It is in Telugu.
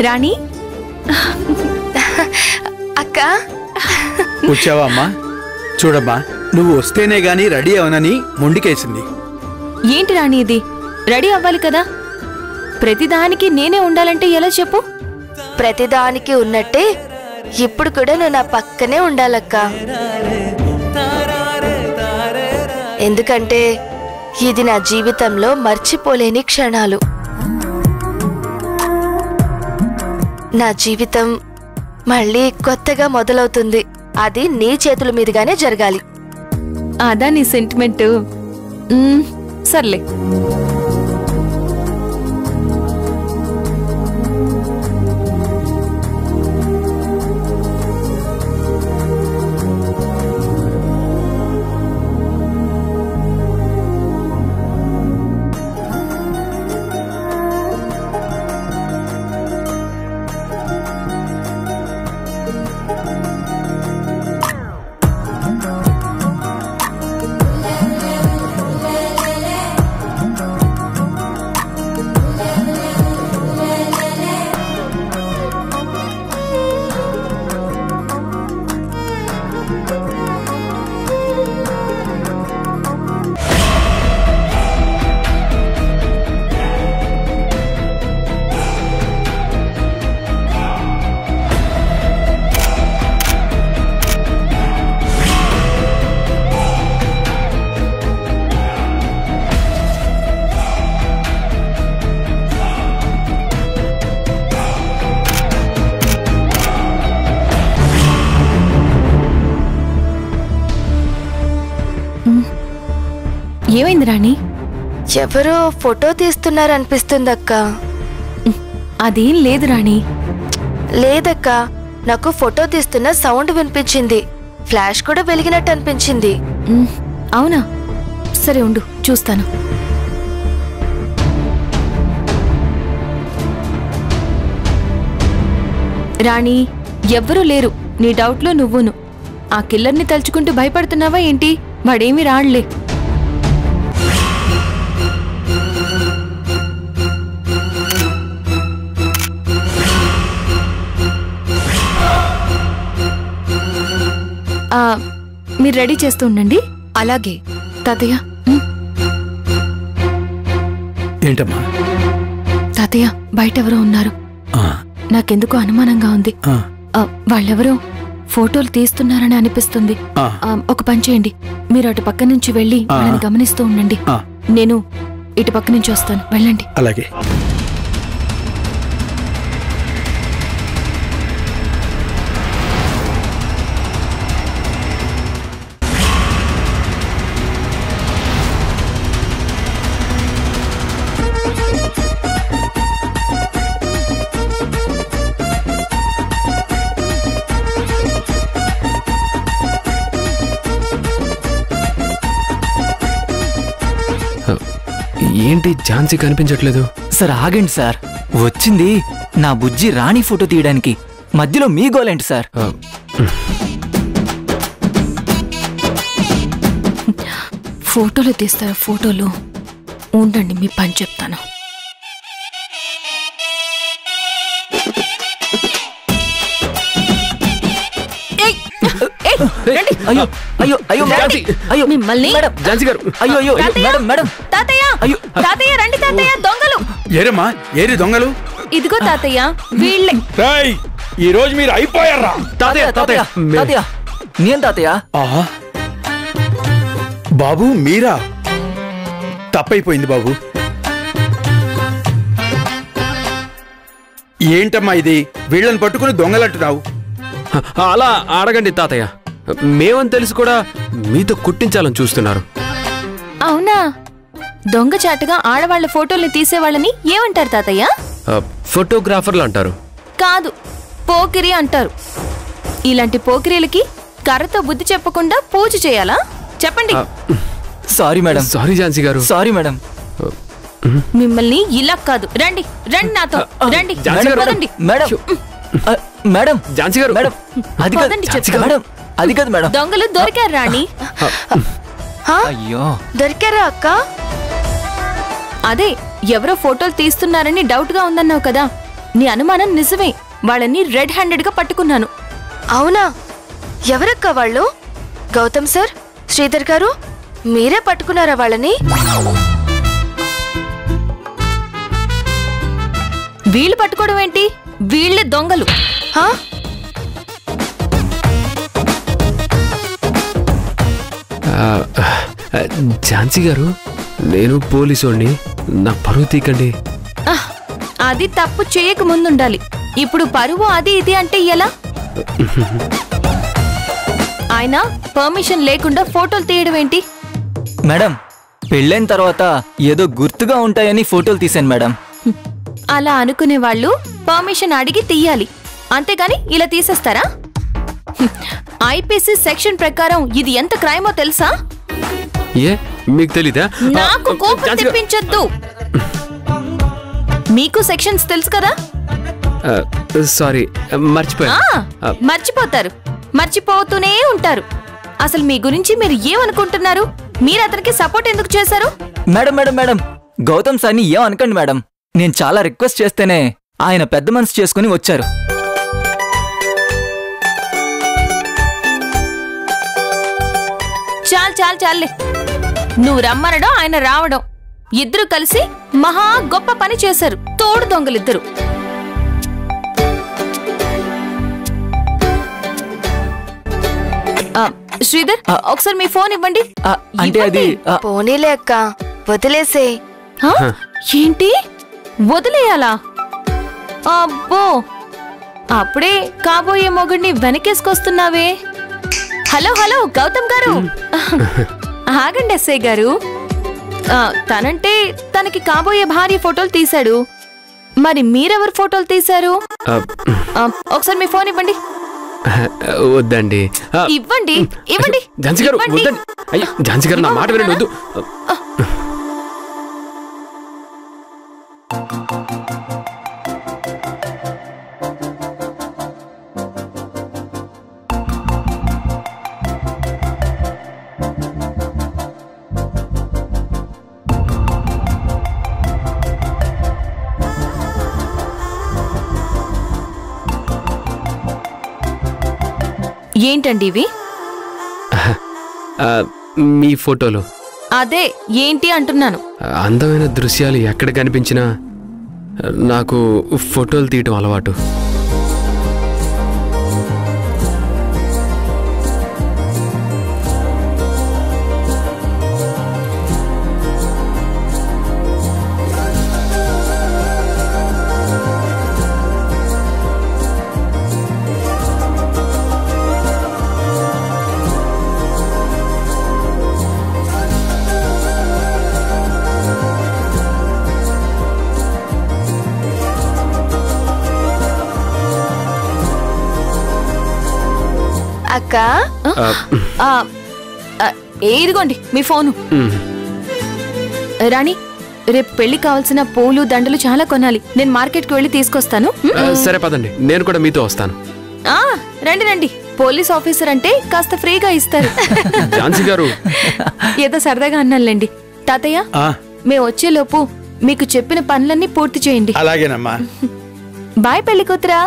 రాణి అక్క వచ్చావా అమ్మా? చూడమ్మా, నువ్వు వస్తేనే గాని రెడీ అవనని మొండికేసింది. ఏంటి రాణి ఇది? రెడీ అవ్వాలి కదా. ప్రతిదానికి నేనే ఉండాలంటే ఎలా చెప్పు? ప్రతిదానికి ఉన్నట్టే ఇప్పుడు కూడా నువ్వు నా పక్కనే ఉండాలక్క. ఎందుకంటే ఇది నా జీవితంలో మర్చిపోలేని క్షణాలు. నా జీవితం మళ్ళీ కొత్తగా మొదలవుతుంది. అది నీ చేతుల మీదుగానే జరగాలి. అదా నీ సెంటిమెంట్? సర్లే. ఏమైంది రాణి? ఎవరో ఫోటో తీస్తున్నారనిపిస్తుందక్క. అదేం లేదు రాణి. లేదక్క, నాకు ఫోటో తీస్తున్న సౌండ్ వినిపించింది. ఫ్లాష్ కూడా వెలిగినట్టు అనిపించింది. అవునా? సరే ఉండు, చూస్తాను. రాణి, ఎవ్వరూ లేరు. నీ డౌట్లో నువ్వును. ఆ కిల్లర్ని తలుచుకుంటూ భయపడుతున్నావా ఏంటి? వాడేమీ రాళ్లే. మీరు రెడీ చేస్తూ ఉండండి. అలాగే తాతయ్య. ఏంటమ్మా? తాతయ్య, బయట ఎవరో ఉన్నారు. నాకెందుకో అనుమానంగా ఉంది. వాళ్ళెవరో ఫోటోలు తీస్తున్నారని అనిపిస్తుంది. ఒక పని చేయండి, మీరు అటు పక్క నుంచి వెళ్ళి వాళ్ళని గమనిస్తూ ఉండండి. నేను ఇటు పక్క నుంచి వస్తాను, వెళ్ళండి. అలాగే. ఏంటి ఝాన్సీ కనిపించట్లేదు? సార్ ఆగండి సార్, వచ్చింది నా బుజ్జి రాణి ఫోటో తీయడానికి. మధ్యలో మీ గోలేంటి సార్? ఫోటోలు తీస్తారా? ఫోటోలు ఉండండి, మీ పని చెప్తాను. అయ్యో అయ్యో అయ్యో అయ్యో మిమ్మల్ని. ఝాన్సీ గారు, అయ్యో అయ్యో మేడం మేడం. తాతయ్య, తాతయ్య రండి తాతయ్య. దొంగలు! ఏరమ్మా, ఏరి దొంగలు? ఇదిగో తాతయ్య, వీళ్ళే. ఈ రోజు మీరు అయిపోయారా? తాతయ్య తాతయ్య తాతయ్య, నేను తాతయ్య. బాబు మీరా? తప్పైపోయింది బాబు. ఏంటమ్మా ఇది? వీళ్ళని పట్టుకుని దొంగలంటున్నావు? అలా అడగండి తాతయ్య. మేమని తెలిసి కూడా మీతో కుట్టించాలని చూస్తున్నారు. అవునా? దొంగచాటుగా ఆడవాళ్ల ఫోటోల్ని తీసేవాళ్ళని ఏమంటారు తాతయ్య? ఫోటోగ్రాఫర్లు అంటారు. కాదు, పోకిరి అంటారు. ఇలాంటి పోకిరీలకి కర్రతో బుద్ధి చెప్పకుండా పూజ చేయాలా? చెప్పండి. Sorry madam. సారీ ఝాన్సీ గారు. Sorry madam. మిమ్మల్ని ఇలా కాదు. రండి రండి నాతో రండి. మేడం మేడం ఝాన్సీ గారు, మేడం అది కాదు మేడం, అది కాదు మేడం. దొంగలు దొరికారు రాణి. అయ్యో, దొరికారా అక్క? అదే ఎవరో ఫోటోలు తీస్తున్నారని డౌట్ గా ఉందన్నావు కదా, నీ అనుమానం నిజమే. వాళ్ళని రెడ్ హ్యాండెడ్ గా పట్టుకున్నాను. అవునా? ఎవరక్క వాళ్ళు? గౌతమ్ సార్, శ్రీధర్ గారు, మీరే పట్టుకున్నారా వాళ్ళని? వీళ్ళు పట్టుకోవడం ఏంటి? వీళ్ళే దొంగలు. హా? ఝాన్సీ గారు, నేను పోలీసోడిని, నా పరువు తీకండి. అది తప్పు చేయక ముందుండాలి. ఇప్పుడు పరువు అది ఇది అంటే ఎలా? ఆయన పర్మిషన్ లేకుండా ఫోటోలు తీయడం ఏంటి? మేడం, పెళ్ళైన తర్వాత ఏదో గుర్తుగా ఉంటాయని ఫోటోలు తీశాను మేడం. అలా అనుకునే వాళ్ళు పర్మిషన్ అడిగి తీయాలి, అంతేగాని ఇలా తీసేస్తారా? ఐపీసీ సెక్షన్ ప్రకారం ఇది ఎంత క్రైమో తెలుసా? ఏ మీకు తెలీదా? నాకు కోపం తెప్పించొద్దు. మీకు సెక్షన్స్ తెలుసు కదా? సారీ, మర్చిపోయా. మర్చిపోతారు, మర్చిపోతూనే ఉంటారు. అసలు మీ గురించి మీరు ఏమనుకుంటున్నారు? మీరు అతనికి సపోర్ట్ ఎందుకు చేశారు? మేడం మేడం మేడం, గౌతమ్ సార్ని ఏమనకండి మేడం. నేను చాలా రిక్వెస్ట్ చేస్తేనే ఆయన పెద్ద మనసు చేసుకుని వచ్చారు. చాలే. నువ్వు రమ్మనడం, ఆయన రావడం, ఇద్దరు కలిసి మహా గొప్ప పని చేశారు. తోడు దొంగలిద్దరు. శ్రీధర్, ఒకసారి మీ ఫోన్ ఇవ్వండి. అంటే అది పోనీలే అక్క, వదిలేసే. ఏంటి వదిలేయాలా? అబ్బో, అప్పుడే కాబోయే మొగుడిని వెనకేసుకొస్తున్నావే. హలో గౌతమ్ గారు, ఆగండి ఎస్ఐ గారు. తనంటే తనకి కాబోయే భార్య ఫోటోలు తీశాడు. మరి మీరెవరు ఫోటోలు తీశారు? ఒకసారి మీ ఫోన్ ఇవ్వండి. వద్దండి. ఇవ్వండి. ఝాన్సీ గారు, వద్దండి. అయ్యో ఝాన్సీ గారు, నా మాట వినండి. వద్దు. ఏంటండి ఇవి? మీ ఫోటోలు. అదే ఏంటి అంటున్నాను. అందమైన దృశ్యాలు ఎక్కడ కనిపించినా నాకు ఫోటోలు తీయటం అలవాటు. అక్క, ఇదిగోండి మీ ఫోను. రాణి, రేపు పెళ్లి కావాల్సిన పూలు దండలు చాలా కొనాలి. నేను మార్కెట్కి వెళ్ళి తీసుకొస్తాను. సరే పదండి, నేను కూడా మీతో వస్తాను. రండి. పోలీస్ ఆఫీసర్ అంటే కాస్త ఫ్రీగా ఇస్తారు. ఝాన్సీ గారు, ఏదో సరదాగా అన్నానులేండి. తాతయ్య, మేము వచ్చేలోపు మీకు చెప్పిన పనులన్నీ పూర్తి చేయండి. అలాగేనమ్మా. బాయ్ పెళ్లి కూతురా.